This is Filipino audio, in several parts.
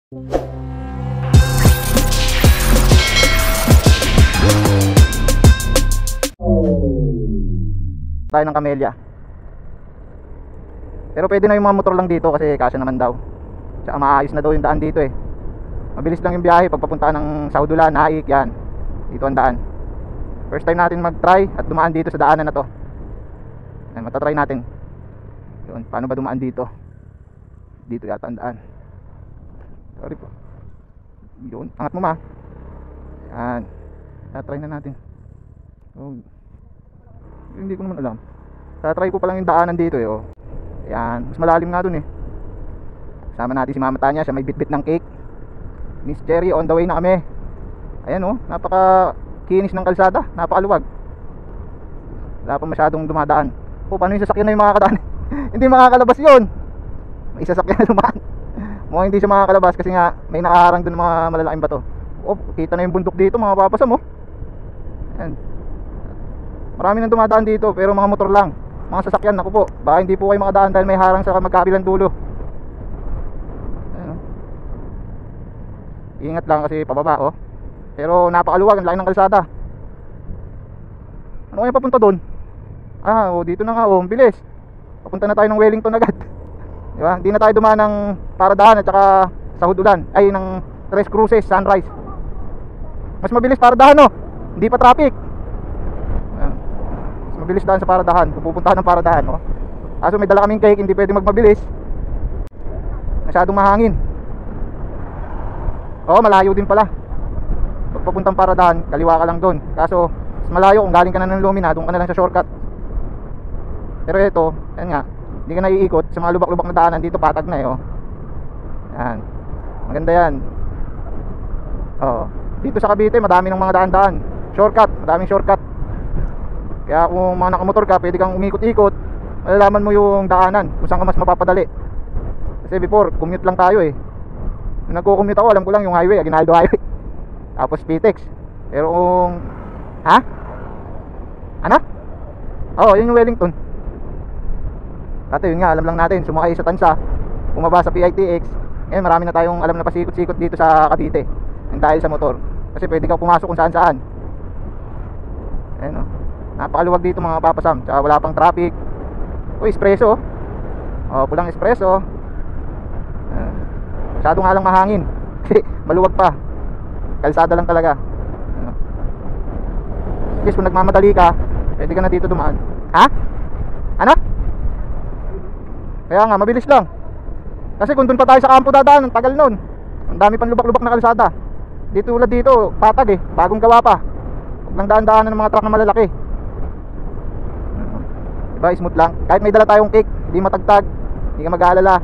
Tayo ng Camellia. Pero pwede na yung mga motor lang dito kasi kasya naman daw. Tsaka maayos na daw yung daan dito eh. Mabilis lang yung biyahe pagpapunta ng Saudulan, Naik, yan. Dito ang daan. First time natin mag-try at dumaan dito sa daanan na to. Ayan, matatry natin. Yun, paano ba dumaan dito? Dito yata ang daan. Sorry po. Yun, angat mo ma. Yan. Tatry na natin. Oh. Hindi ko naman alam. Tatry ko pa lang yung daanan dito eh oh. Ayan, mas malalim nga dun eh. Sama natin si Mama Tanya, siya may bitbit ng cake. Miss Cherry, on the way na kami. Ayan oh, napaka kinis ng kalsada, napakaluwag. Wala pa masyadong dumadaan. Oh, paano yung sasakyan na yung makakadaan? Hindi makakalabas yun. May sasakyan na dumaan. Mukhang hindi siya makakalabas kasi nga may nakaharang dun mga malalaking bato. Oh, kita na yung bundok dito mga papasam oh. Ayan. Marami nang dumadaan dito pero mga motor lang. Mga sasakyan, naku po, baka hindi po kayo makadaan dahil may harang sa magkabilang dulo. Ayan. Ingat lang kasi pababa oh. Pero napakaluwag, ang laki ng kalsada. Ano kaya papunta doon? Ah, oh, dito na nga oh, bilis. Papunta na tayo ng Wellington agad. Di ba? Hindi na tayo dumaan ng Paradahan at saka Saudulan, ay ng Tres Cruces, Sunrise. Mas mabilis Paradahan oh. Hindi pa traffic. Mabilis daan sa Paradahan, kung pupuntahan ng Paradahan oh. Kaso may dala kaming cake, hindi pwede magmabilis. Masyadong mahangin. Oo, malayo din pala. Pag papuntang Paradahan, kaliwa ka lang doon. Kaso mas malayo kung galing ka na ng Lumina, doon ka na lang sa shortcut. Pero ito, yan nga, hindi ka naiikot sa mga lubak-lubak na daanan. Dito patag na eh oh. Yan, maganda yan. Oo. Dito sa Cavite, madami ng mga daan-daan. Shortcut, madaming shortcut. Kaya kung mga nakamotor ka, pwede kang umikot-ikot. Malalaman mo yung daanan kung saan ka mas mapapadali. Kasi before, commute lang tayo eh. Nung nagko-commute ako, alam ko lang yung highway, Aguinaldo Highway. Tapos Pitex. Pero kung... Ha? Ano? Oo, yun yung Wellington. Dati yun nga, alam lang natin, sumakay sa Tansa, bumaba sa PITX. Ngayon marami na tayong alam na pasikot-sikot dito sa Cavite. Yung dahil sa motor. Kasi pwede ka pumasok kung saan-saan. Ayan o. Napakaluwag dito mga papasam. Tsaka wala pang traffic. Uy, espresso. Oh, pulang espresso. Masyado nga lang mahangin. Kasi maluwag pa. Kalsada lang talaga. At least kung nagmamadali ka, pwede ka na dito dumaan. Ha? Ano? Kaya nga, mabilis lang. Kasi kung dun pa tayo sa kampo dadaan, ang tagal nun. Ang dami pang lubak-lubak na kalsada. Dito tulad dito, patag eh. Bagong gawa pa. Huwag lang daan-daanan ng mga truck na malalaki. Diba, smooth lang. Kahit may dala tayong cake, hindi matagtag, hindi ka mag-aalala.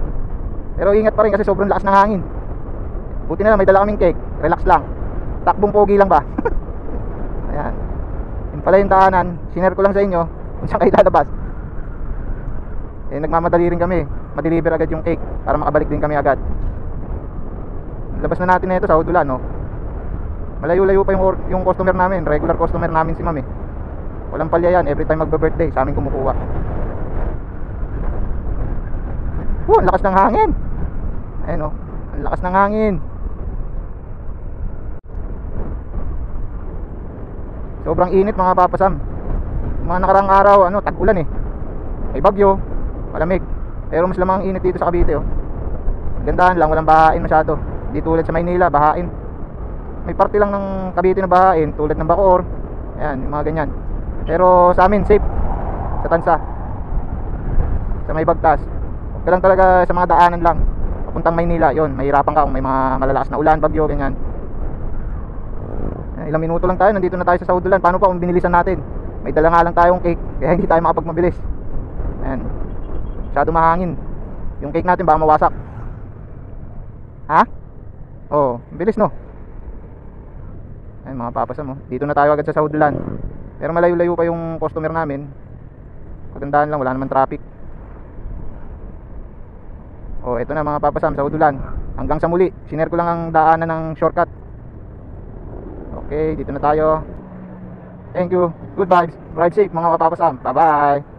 Pero ingat pa rin kasi sobrang lakas ng hangin. Buti na lang may dala kaming cake. Relax lang. Takbong pogi lang ba? Ayan. Yun pala yung daanan. Sinare ko lang sa inyo kung saan kayo lalabas. Eh, nagmamadali rin kami. Ma-deliver agad yung cake para makabalik din kami agad. Labas na natin na ito sa Saudulan no? Malayo-layo pa yung customer namin. Regular customer namin si ma'am eh. Walang palya yan, every time magbe-birthday sa amin kumukuha. Ang lakas ng hangin. Ayun o, ang lakas ng hangin. Sobrang init mga papasam. Mga nakarang araw, tag-ulan eh. May bagyo, malamig. Pero mas lamang init dito sa Cavite oh. Gandahan lang, walang bahain masyado. Di tulad sa Maynila, bahain. May parte lang ng Cavite na bahain, tulad ng Bacoor. Ayan, yung mga ganyan. Pero sa amin safe sa Tansa, sa may Bagtas. Huwag lang talaga sa mga daanan lang papuntang Maynila, yun, mahirapan ka kung may mga malalakas na ulan, bagyo, ganyan. Ilang minuto lang tayo, nandito na tayo sa Saudulan. Paano pa kung binilisan natin? May dala nga lang tayong cake, kaya hindi tayo makapagmabilis. Ayan, masyado mahangin. Yung cake natin baka mawasak. Ha? Oo, bilis no. Ayan mga papasam oh. Dito na tayo agad sa Saudulan. Pero malayo-layo pa yung customer namin. Pagandaan lang, wala naman traffic. Oh, ito na mga papasam, Saudulan. Hanggang sa muli, sinare ko lang ang daanan ng shortcut. Okay, dito na tayo. Thank you, good vibes, ride safe mga papasam. Bye bye.